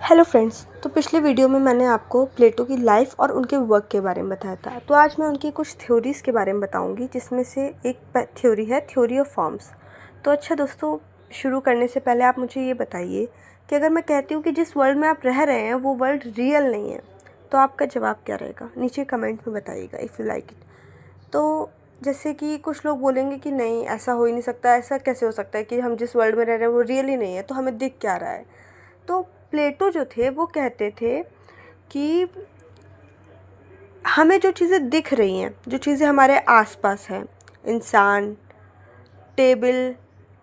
Hello friends. तो पिछले video में मैंने आपको प्लेटो की लाइफ और उनके वर्क के बारे में बताया था। तो आज मैं उनकी कुछ थ्योरीज़ के बारे में बताऊंगी, जिसमें से एक थ्योरी है थ्योरी ऑफ फॉर्म्स। तो अच्छा दोस्तों, शुरू करने से पहले आप मुझे ये बताइए कि अगर मैं कहती हूँ कि जिस वर्ल्ड में आप रह रहे हैं वो वर्ल्ड रियल नहीं है, तो आपका जवाब क्या रहेगा? नीचे कमेंट में बताइएगा इफ़ यू लाइक इट। तो जैसे कि कुछ लोग बोलेंगे कि नहीं, ऐसा हो ही नहीं सकता, ऐसा कैसे हो सकता है कि हम जिस वर्ल्ड में रह रहे हैं वो रियल ही नहीं है, तो हमें दिख क्या रहा है? तो प्लेटो जो थे वो कहते थे कि हमें जो चीज़ें दिख रही हैं, जो चीज़ें हमारे आसपास हैं, इंसान, टेबल,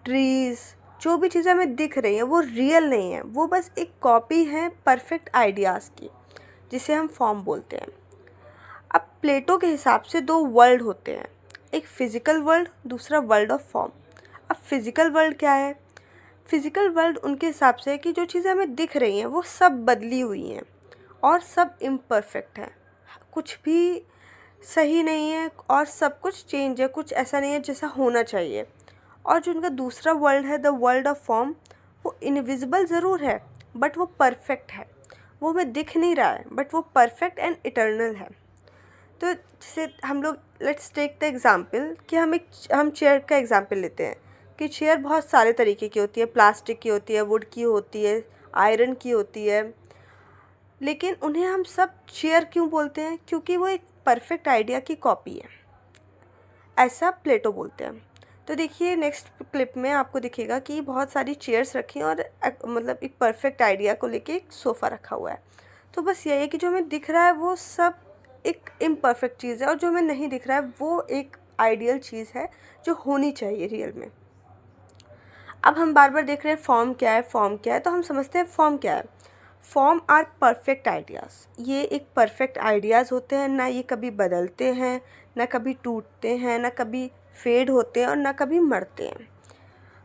ट्रीज़, जो भी चीज़ें हमें दिख रही हैं वो रियल नहीं है, वो बस एक कॉपी है परफेक्ट आइडियाज़ की, जिसे हम फॉर्म बोलते हैं। अब प्लेटो के हिसाब से दो वर्ल्ड होते हैं, एक फ़िज़िकल वर्ल्ड, दूसरा वर्ल्ड ऑफ फॉर्म। अब फ़िज़िकल वर्ल्ड क्या है? फ़िज़िकल वर्ल्ड उनके हिसाब से है कि जो चीज़ें हमें दिख रही हैं वो सब बदली हुई हैं और सब इम्परफेक्ट है, कुछ भी सही नहीं है और सब कुछ चेंज है, कुछ ऐसा नहीं है जैसा होना चाहिए। और जो उनका दूसरा वर्ल्ड है, द वर्ल्ड ऑफ फॉर्म, वो इनविजिबल ज़रूर है बट वो परफेक्ट है, वो हमें दिख नहीं रहा है बट वो परफेक्ट एंड इटर्नल है। तो जैसे हम लोग लेट्स टेक द एग्ज़ाम्पल कि हम चेयर का एग्ज़ाम्पल लेते हैं कि चेयर बहुत सारे तरीके की होती है, प्लास्टिक की होती है, वुड की होती है, आयरन की होती है, लेकिन उन्हें हम सब चेयर क्यों बोलते हैं? क्योंकि वो एक परफेक्ट आइडिया की कॉपी है, ऐसा प्लेटो बोलते हैं। तो देखिए नेक्स्ट क्लिप में आपको दिखेगा कि बहुत सारी चेयर्स रखी हैं और मतलब एक परफेक्ट आइडिया को लेके एक सोफ़ा रखा हुआ है। तो बस यही है कि जो हमें दिख रहा है वो सब एक इम्परफेक्ट चीज़ है और जो हमें नहीं दिख रहा है वो एक आइडियल चीज़ है जो होनी चाहिए रियल में। अब हम बार बार देख रहे हैं फॉर्म क्या है, फॉर्म क्या है, तो हम समझते हैं फॉर्म क्या है। फॉर्म आर परफेक्ट आइडियाज़, ये एक परफेक्ट आइडियाज़ होते हैं, ना ये कभी बदलते हैं, ना कभी टूटते हैं, ना कभी फेड होते हैं और ना कभी मरते हैं।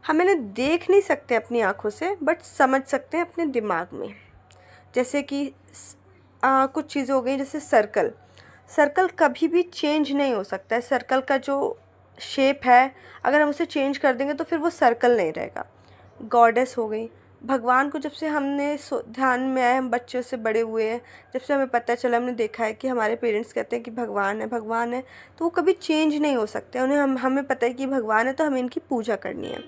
हम इन्हें देख नहीं सकते अपनी आँखों से बट समझ सकते हैं अपने दिमाग में। जैसे कि कुछ चीज़ें हो गई, जैसे सर्कल। सर्कल कभी भी चेंज नहीं हो सकता है, सर्कल का जो शेप है अगर हम उसे चेंज कर देंगे तो फिर वो सर्कल नहीं रहेगा। गॉडेस हो गई, भगवान को जब से हमने ध्यान में आए, हम बच्चों से बड़े हुए हैं, जब से हमें पता चला, हमने देखा है कि हमारे पेरेंट्स कहते हैं कि भगवान है भगवान है, तो वो कभी चेंज नहीं हो सकते। उन्हें हमें पता है कि भगवान है तो हमें इनकी पूजा करनी है।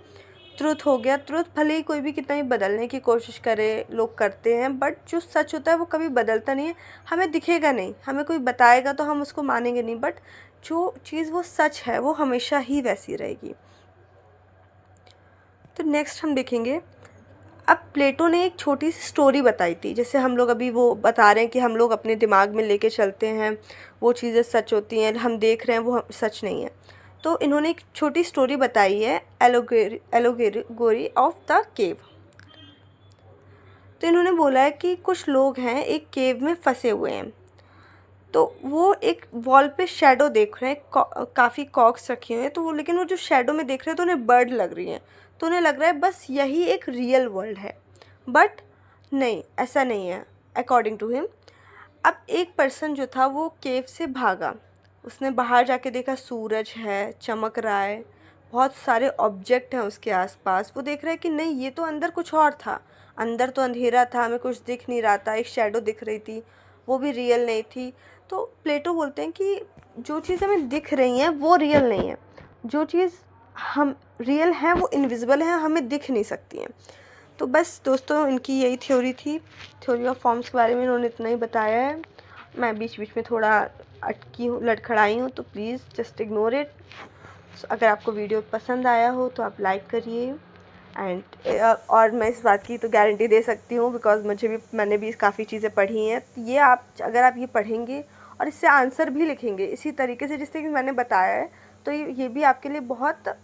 ट्रुथ हो गया, ट्रुथ भले ही कोई भी कितना ही बदलने की कोशिश करे, लोग करते हैं, बट जो सच होता है वो कभी बदलता नहीं है, हमें दिखेगा नहीं, हमें कोई बताएगा तो हम उसको मानेंगे नहीं, बट जो चीज़ वो सच है वो हमेशा ही वैसी रहेगी। तो नेक्स्ट हम देखेंगे, अब प्लेटो ने एक छोटी सी स्टोरी बताई थी, जैसे हम लोग अभी वो बता रहे हैं कि हम लोग अपने दिमाग में लेके चलते हैं, वो चीज़ें सच होती हैं, हम देख रहे हैं वो सच नहीं है। तो इन्होंने एक छोटी स्टोरी बताई है, एलोगोरी ऑफ द केव। तो इन्होंने बोला है कि कुछ लोग हैं एक केव में फंसे हुए हैं, तो वो एक वॉल पे शेडो देख रहे हैं, काफ़ी कॉक्स रखे हुए हैं, तो वो लेकिन वो जो शेडो में देख रहे हैं तो उन्हें बर्ड लग रही हैं, तो उन्हें लग रहा है बस यही एक रियल वर्ल्ड है, बट नहीं, ऐसा नहीं है अकॉर्डिंग टू हिम। अब एक पर्सन जो था वो केव से भागा, उसने बाहर जाके देखा सूरज है, चमक रहा है, बहुत सारे ऑब्जेक्ट हैं उसके आसपास, वो देख रहा है कि नहीं, ये तो अंदर कुछ और था, अंदर तो अंधेरा था, हमें कुछ दिख नहीं रहा था, एक शैडो दिख रही थी, वो भी रियल नहीं थी। तो प्लेटो बोलते हैं कि जो चीज़ हमें दिख रही हैं वो रियल नहीं है, जो चीज़ हम रियल हैं वो इनविजिबल हैं, हमें दिख नहीं सकती हैं। तो बस दोस्तों, इनकी यही थ्योरी थी, थ्योरी ऑफ फॉर्म्स के बारे में इन्होंने इतना ही बताया है। मैं बीच बीच में थोड़ा अटकी हूँ, लड़खड़ाई हूँ, तो प्लीज़ जस्ट इग्नोर इट। अगर आपको वीडियो पसंद आया हो तो आप लाइक करिए एंड और मैं इस बात की तो गारंटी दे सकती हूँ, बिकॉज मैंने भी काफ़ी चीज़ें पढ़ी हैं, तो ये अगर आप ये पढ़ेंगे और इससे आंसर भी लिखेंगे इसी तरीके से जिस तरीके से मैंने बताया है, तो ये भी आपके लिए बहुत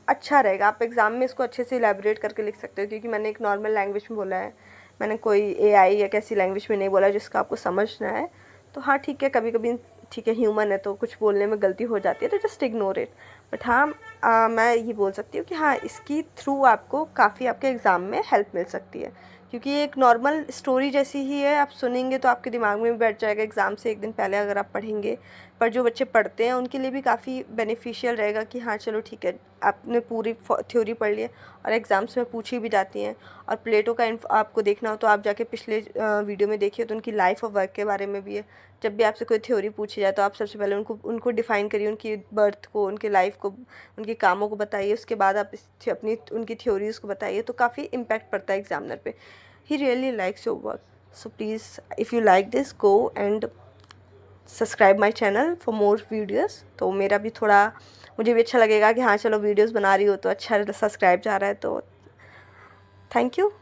अच्छा रहेगा। आप एग्ज़ाम में इसको अच्छे से इलेबोरेट करके लिख सकते हो, क्योंकि मैंने एक नॉर्मल लैंग्वेज में बोला है, मैंने कोई एआई या कैसी लैंग्वेज में नहीं बोला जिसका आपको समझना है। तो हाँ ठीक है, कभी कभी ठीक है, ह्यूमन है तो कुछ बोलने में गलती हो जाती है, तो जस्ट इग्नोर इट। बट हाँ, मैं ये बोल सकती हूँ कि हाँ, इसकी थ्रू आपको काफ़ी आपके एग्ज़ाम में हेल्प मिल सकती है, क्योंकि ये एक नॉर्मल स्टोरी जैसी ही है, आप सुनेंगे तो आपके दिमाग में भी बैठ जाएगा। एग्ज़ाम से एक दिन पहले अगर आप पढ़ेंगे पर जो बच्चे पढ़ते हैं उनके लिए भी काफ़ी बेनिफिशियल रहेगा कि हाँ चलो ठीक है, आपने पूरी थ्योरी पढ़ ली है और एग्ज़ाम्स में पूछी भी जाती हैं। और प्लेटो का आपको देखना हो तो आप जाके पिछले वीडियो में देखिए, तो उनकी लाइफ और वर्क के बारे में भी है। जब भी आपसे कोई थ्योरी पूछी जाए तो आप सबसे पहले उनको डिफ़ाइन करिए, उनकी बर्थ को, उनकी लाइफ को, उनके कामों को बताइए, उसके बाद आप अपनी उनकी थ्योरीज़ को बताइए, तो काफ़ी इम्पैक्ट पड़ता है एग्जामिनर पे। He really likes your work, so please if you like this go and subscribe my channel for more videos. तो मेरा भी थोड़ा, मुझे भी अच्छा लगेगा कि हाँ चलो वीडियोज़ बना रही हो तो अच्छा सब्सक्राइब जा रहा है, तो थैंक यू।